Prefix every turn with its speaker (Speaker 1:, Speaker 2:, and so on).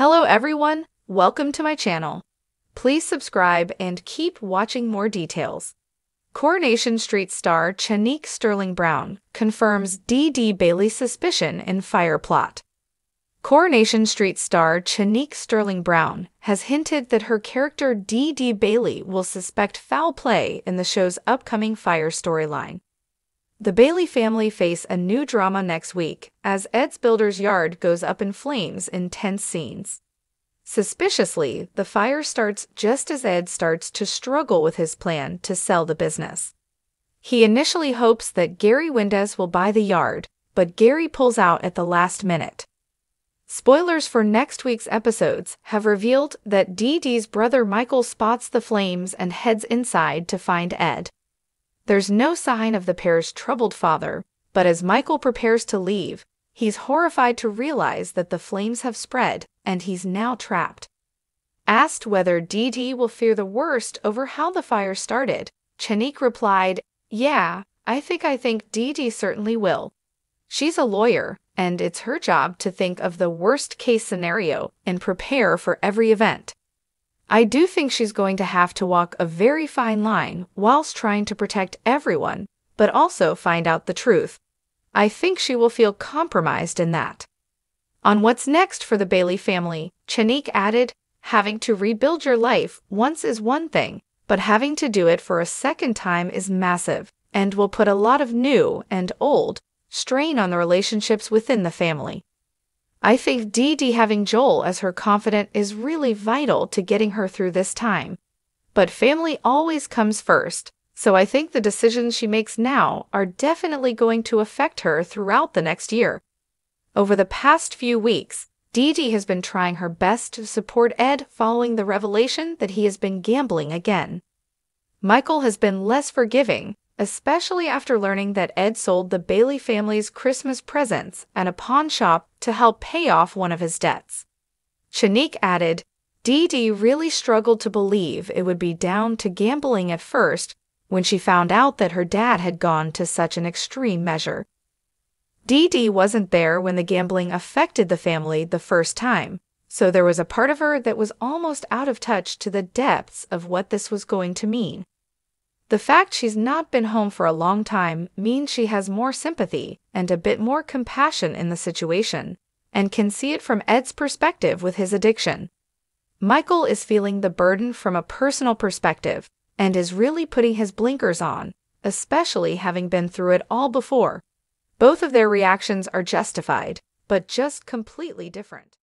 Speaker 1: Hello everyone, welcome to my channel. Please subscribe and keep watching more details. Coronation Street star Chanique Sterling Brown confirms Dee Dee Bailey's suspicion in fire plot. Coronation Street star Chanique Sterling Brown has hinted that her character Dee Dee Bailey will suspect foul play in the show's upcoming fire storyline. The Bailey family face a new drama next week as Ed's builder's yard goes up in flames in tense scenes. Suspiciously, the fire starts just as Ed starts to struggle with his plan to sell the business. He initially hopes that Gary Windez will buy the yard, but Gary pulls out at the last minute. Spoilers for next week's episodes have revealed that Dee Dee's brother Michael spots the flames and heads inside to find Ed. There's no sign of the pair's troubled father, but as Michael prepares to leave, he's horrified to realize that the flames have spread and he's now trapped. Asked whether Dee Dee will fear the worst over how the fire started, Chanique replied, "Yeah, I think Dee Dee certainly will. She's a lawyer, and it's her job to think of the worst-case scenario and prepare for every event. I do think she's going to have to walk a very fine line whilst trying to protect everyone, but also find out the truth. I think she will feel compromised in that." On what's next for the Bailey family, Chanique added, "Having to rebuild your life once is one thing, but having to do it for a second time is massive and will put a lot of new and old strain on the relationships within the family. I think Dee Dee having Joel as her confidant is really vital to getting her through this time. But family always comes first, so I think the decisions she makes now are definitely going to affect her throughout the next year." Over the past few weeks, Dee Dee has been trying her best to support Ed following the revelation that he has been gambling again. Michael has been less forgiving, especially after learning that Ed sold the Bailey family's Christmas presents at a pawn shop to help pay off one of his debts. Chanique added, "Dee Dee really struggled to believe it would be down to gambling at first when she found out that her dad had gone to such an extreme measure. Dee Dee wasn't there when the gambling affected the family the first time, so there was a part of her that was almost out of touch to the depths of what this was going to mean. The fact she's not been home for a long time means she has more sympathy and a bit more compassion in the situation, and can see it from Ed's perspective with his addiction. Michael is feeling the burden from a personal perspective and is really putting his blinkers on, especially having been through it all before. Both of their reactions are justified, but just completely different."